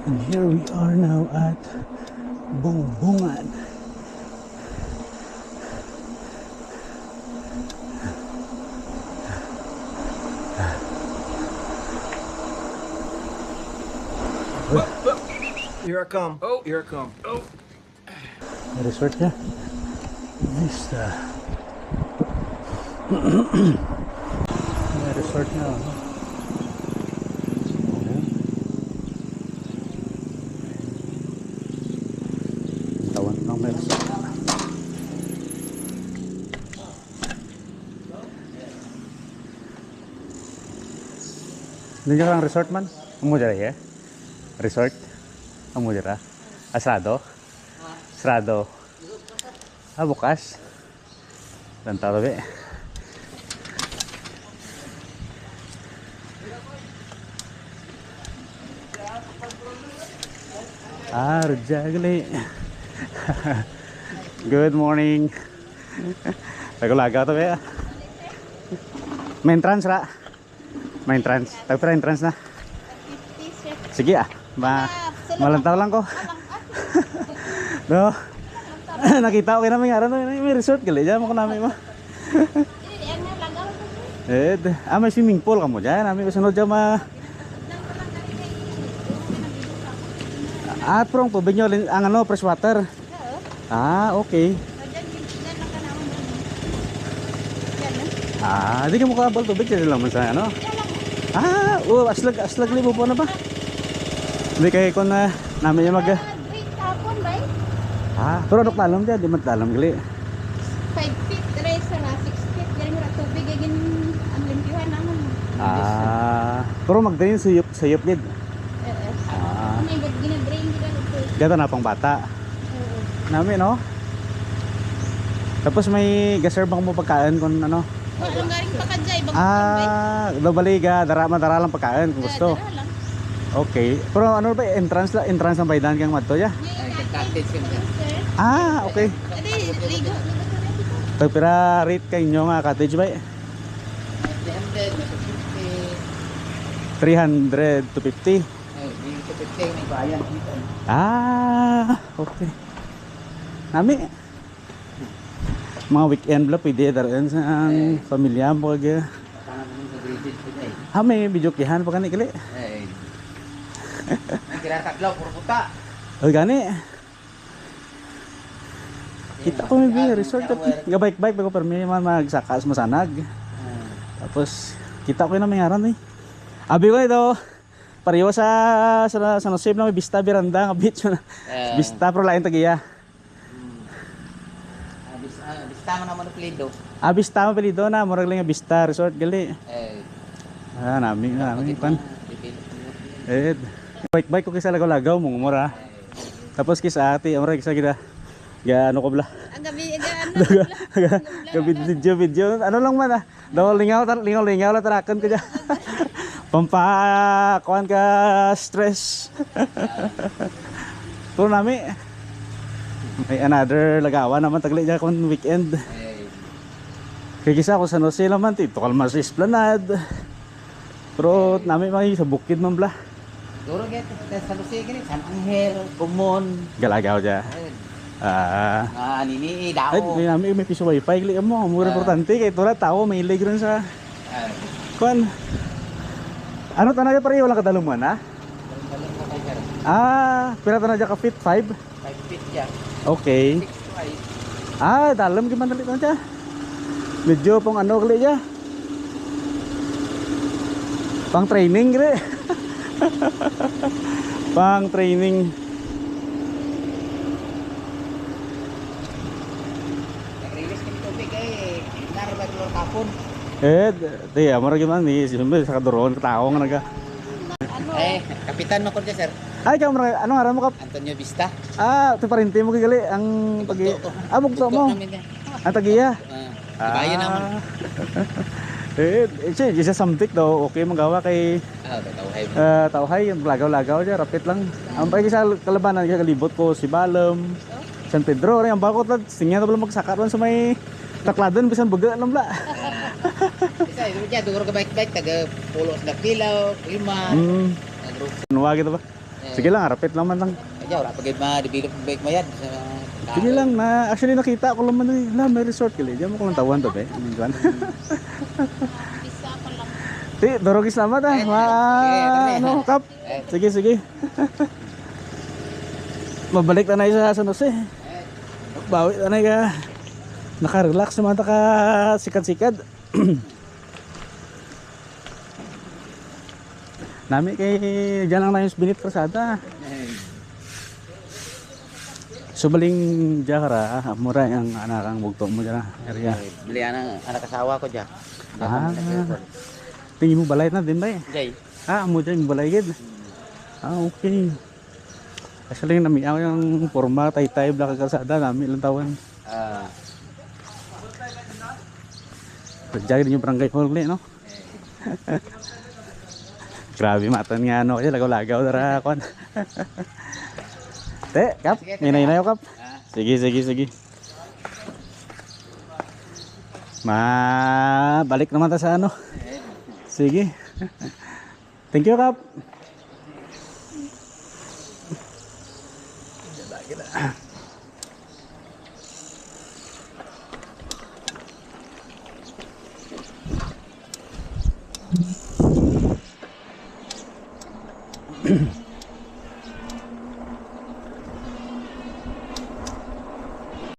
And here we are now at Bongbongan. Here I come. Oh, here I come. Oh. May resort niya. Vista. May resort niya. Tawan lang may resort. Hindi ka lang resort man? Amo dyan ya? Resort? Amo dyan? Asrado? Sarado. Bukas. Dan taro be. Rujak gali. Good morning. Lago-lago to be. Main trans ra. Main trans. Tagpira entrance na. Sige malantaw lang ko. No. Nakita ko kay namin nga may resort gali dyan mo ko namin mo. May swimming pool ka mo dyan. Namin kasunod dyan prong tubig nyo ang fresh water. Okay. Di ka mo kabal tubig dyan lang man sa aslag libo po na ba? Hindi kayo kung namin yung pero ano talam dyan? Di man talam gali 5 feet, 3 sa 6 feet. Galing mo na tubig, ang limpiwan naman. pero magdayin sayop nid. May ginadrain nila ito. Gata na pang bata. Namin no? Tapos may gaserve mo pagkain kung ano. Ang galing pa ka dyan, Dobaliga, madara lang pagkain kung gusto. Dara lang. Okay. Pero ano ba entrance ang baydan kang madto ya? Okay. Ligo. Tagpira rate kay inyo nga cottage ba? 300 to 50. Okay. Nami mga weekend bla pwede daran sa pamilya mo kag. May video kihan pa kani kali. Kira tatlaw puro puta. Gani. Kita ko may resort ga bike ko permi man magsaka sa masanag. Tapos kita ko na may ngaran Abi ko ito. Pareho sa nasib na may Vista Veranda nga beach na. Vista pro lain tagiya. Vista mo naman apelido. Vista mo apelido na murag lang nga Vista Resort gali. Nami pan. Bike ko kisa lagaw-lagaw mong mura. Tapos kisa ati amra kisa kita. Ano ko bla? Ang gabi, Video. Ano lang man Daw lingaw la tarakan ko dyan. Pampakuan ka stress. Pero nami may another lagawan naman tagli dyan kung weekend. Kaya kisa ako sa Jose naman tito kalma sa Esplanade. Pero nami may sa bukid man bla. Duro get sa Jose gani San Angel, Kumon. Galagaw dyan. Nini dao. May piso wifi kali mo, mura importante kay tura tao may ilig ron sa kon. Ano tanaga pare wala kadalumon pira tanaga ka fit 5 feet ya. Okay. 6 to 8. Dalam gimana dali tanya. Medyo pong ano kali ya. Pang training gre. Pang training. Kapon. Mara gimana nih, siyempre sa kadoron katao nga naga. Kapitan mo ko dyan, sir. Ikaw mara, ano ngaran mo kap? Antonio Vista. Ito parinti mo kigali ang pagi. Bugto mo. Ang tagiya. Bayan naman. Isa samtik daw, okay magawa kay Tauhay, lagaw-lagaw dyan, rapit lang. Ang pagi sa kalabanan, kalibot ko si Balam, San Pedro, ang bakot lang, tingnan na pala magsakaran sa may takladan, bisan baga lang bla. Isa, dyan, dugro ka bike-bike, taga pulos na kilaw, lima. Nuwa gitu ba? Sige lang, rapit lang man lang. Kaya wala pag ma-develop bike mo yan. Sige lang na, actually nakita ko lang man na may resort kili. Diyan mo ko lang tawan to be. Bisa pa lang. Ti, dorogis naman ah. Ano, kap. Sige, sige. Mabalik na sa San Jose. Bawi na ka. Naka-relax naman ta ka sikat-sikat. Nami kay diyan lang na yung binit kasada. Subaling jakara, mura yung anakang bugto mo dyan area. Bilihan ang anak asawa ko dyan. Tingin mo balay na din ba eh? Jay. Mo dyan balay gid. Okay. Actually nami ako yung forma tay-tay black kalsada nami ilang taon. Pagjagin yung barangay hall no? Grabe matan nga ano kaya lagaw-lagaw dara kon. Te, kap, minay-nay kap. Sige, sige, sige. Balik naman ta sa ano. Sige. Thank you, kap.